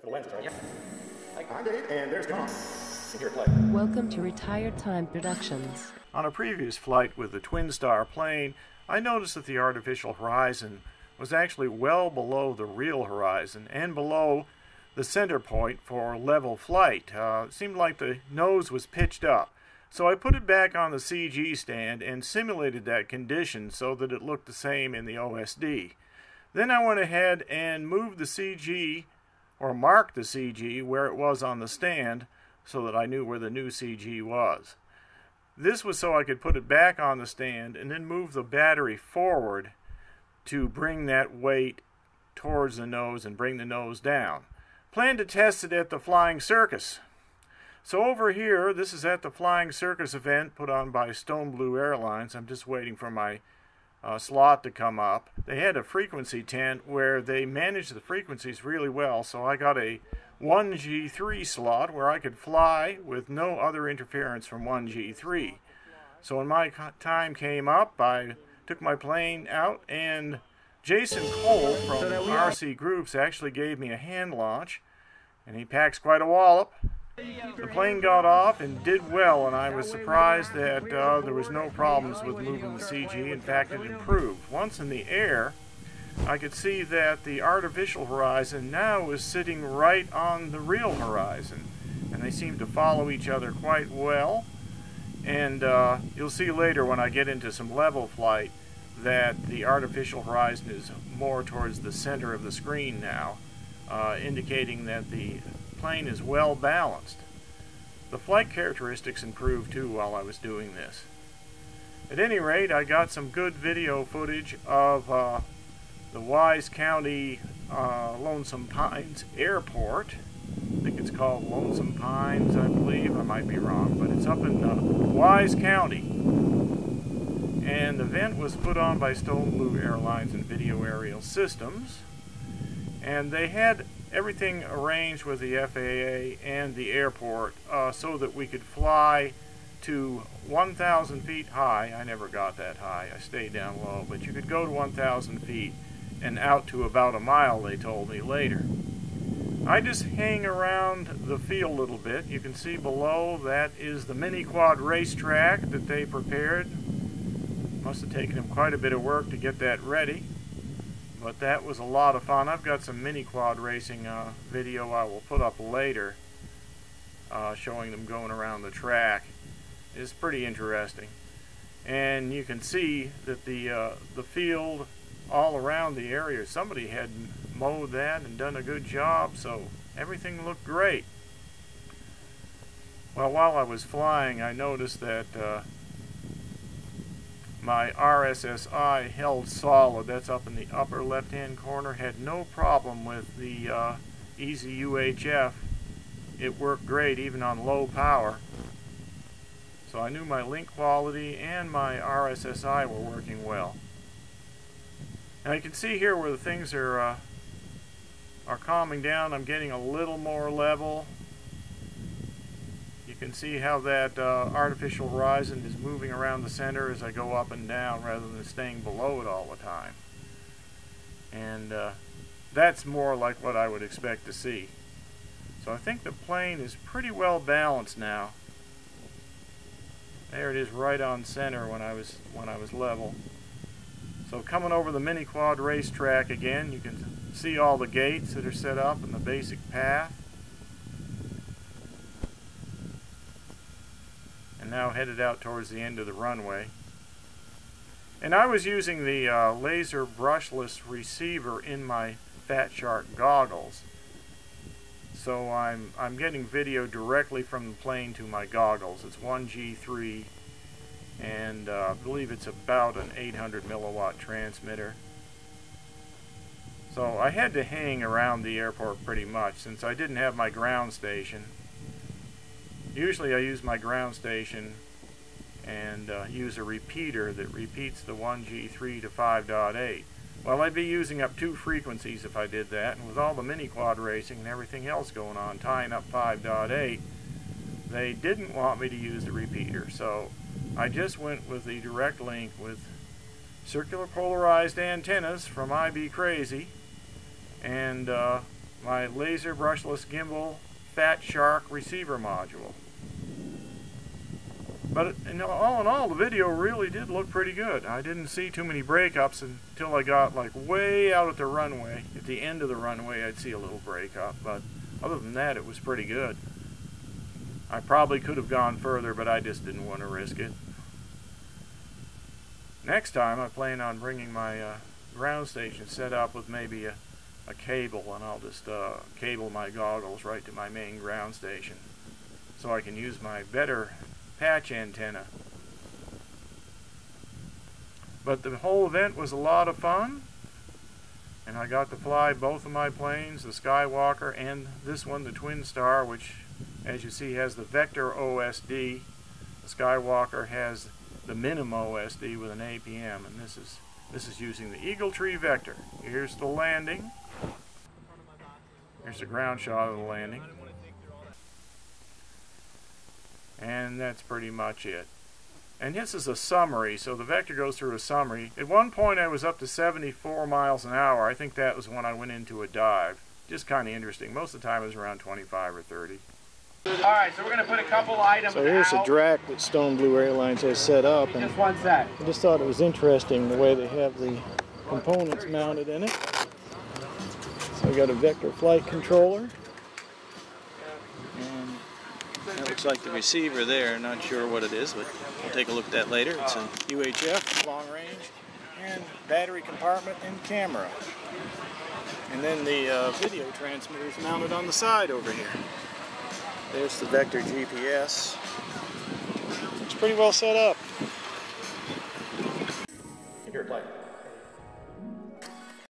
For the lenses, right? Yeah. I'm Dave, and there's Tom. Here at play. Welcome to Retired Time Productions. On a previous flight with the TwinStar plane, I noticed that the artificial horizon was actually well below the real horizon and below the center point for level flight. It seemed like the nose was pitched up. So I put it back on the CG stand and simulated that condition so that it looked the same in the OSD. Then I went ahead and moved the CG, or marked the CG where it was on the stand, so that I knew where the new CG was. This was so I could put it back on the stand and then move the battery forward to bring that weight towards the nose and bring the nose down. Plan to test it at the Flying CIrcus. So over here, this is at the Flying CIrcus event put on by StoneBlueAIrlines. I'm just waiting for my slot to come up. They had a frequency tent where they managed the frequencies really well, so I got a 1G3 slot where I could fly with no other interference from 1G3. So when my time came up, I took my plane out, and Jason Cole from RC Groups actually gave me a hand launch, and he packs quite a wallop. The plane got off and did well, and I was surprised that there was no problems with moving the CG. In fact, it improved. Once in the air, I could see that the artificial horizon now is sitting right on the real horizon, and they seem to follow each other quite well. And you'll see later when I get into some level flight that the artificial horizon is more towards the center of the screen now, indicating that the plane is well balanced. The flight characteristics improved too while I was doing this. At any rate, I got some good video footage of the Wise County Lonesome Pines Airport. I think it's called Lonesome Pines, I believe. I might be wrong, but it's up in Wise County. And the event was put on by StoneBlueAIrlines and Video Aerial Systems. And they had everything arranged with the FAA and the airport so that we could fly to 1,000 feet high. I never got that high. I stayed down low. But you could go to 1,000 feet and out to about a mile, they told me later. I just hang around the field a little bit. You can see below that is the mini quad racetrack that they prepared. Must have taken them quite a bit of work to get that ready. But that was a lot of fun. I've got some mini quad racing video I will put up later showing them going around the track. It's pretty interesting. And you can see that the field all around the area, somebody had mowed that and done a good job, so everything looked great. Well, while I was flying, I noticed that my RSSI held solid. That's up in the upper left-hand corner. Had no problem with the Easy UHF. It worked great even on low power. So I knew my link quality and my RSSI were working well. Now you can see here where the things are calming down. I'm getting a little more level. You can see how that artificial horizon is moving around the center as I go up and down rather than staying below it all the time. And that's more like what I would expect to see. So I think the plane is pretty well balanced now. There it is right on center when I was level. So coming over the mini quad racetrack again, you can see all the gates that are set up and the basic path. And now headed out towards the end of the runway. And I was using the laser brushless receiver in my Fat Shark goggles. So I'm getting video directly from the plane to my goggles. It's 1G3, and I believe it's about an 800 milliwatt transmitter. So I had to hang around the airport pretty much since I didn't have my ground station. Usually I use my ground station and use a repeater that repeats the 1G3 to 5.8. Well, I'd be using up 2 frequencies if I did that, and with all the mini quad racing and everything else going on, tying up 5.8, they didn't want me to use the repeater, so I just went with the direct link with circular polarized antennas from IB Crazy, and my laser brushless gimbal Fat Shark receiver module. But all in all, the video really did look pretty good. I didn't see too many breakups until I got like way out at the runway. At the end of the runway, I'd see a little breakup, but other than that, it was pretty good. I probably could have gone further, but I just didn't want to risk it. Next time, I plan on bringing my ground station set up with maybe a cable, and I'll just cable my goggles right to my main ground station so I can use my better patch antenna. But the whole event was a lot of fun, and I got to fly both of my planes, the Skywalker and this one, the TwinStar, which as you see has the Vector OSD. The Skywalker has the Minim OSD with an APM, and this is using the Eagle Tree Vector. Here's the landing. Here's the ground shot of the landing. And that's pretty much it. And this is a summary, so the Vector goes through a summary. At one point I was up to 74 miles an hour. I think that was when I went into a dive. Just kind of interesting. Most of the time it was around 25 or 30. Alright, so we're going to put a couple items So here's the out. Drak that StoneBlueAIrlines has set up, and Just one sec. I just thought it was interesting the way they have the components mounted in it. So we got a Vector flight controller, and that looks like the receiver there. Not sure what it is, but we'll take a look at that later. It's a UHF, long range, and battery compartment and camera. And then the video transmitter is mounted on the side over here. There's the Vector GPS. It's pretty well set up. Here, play.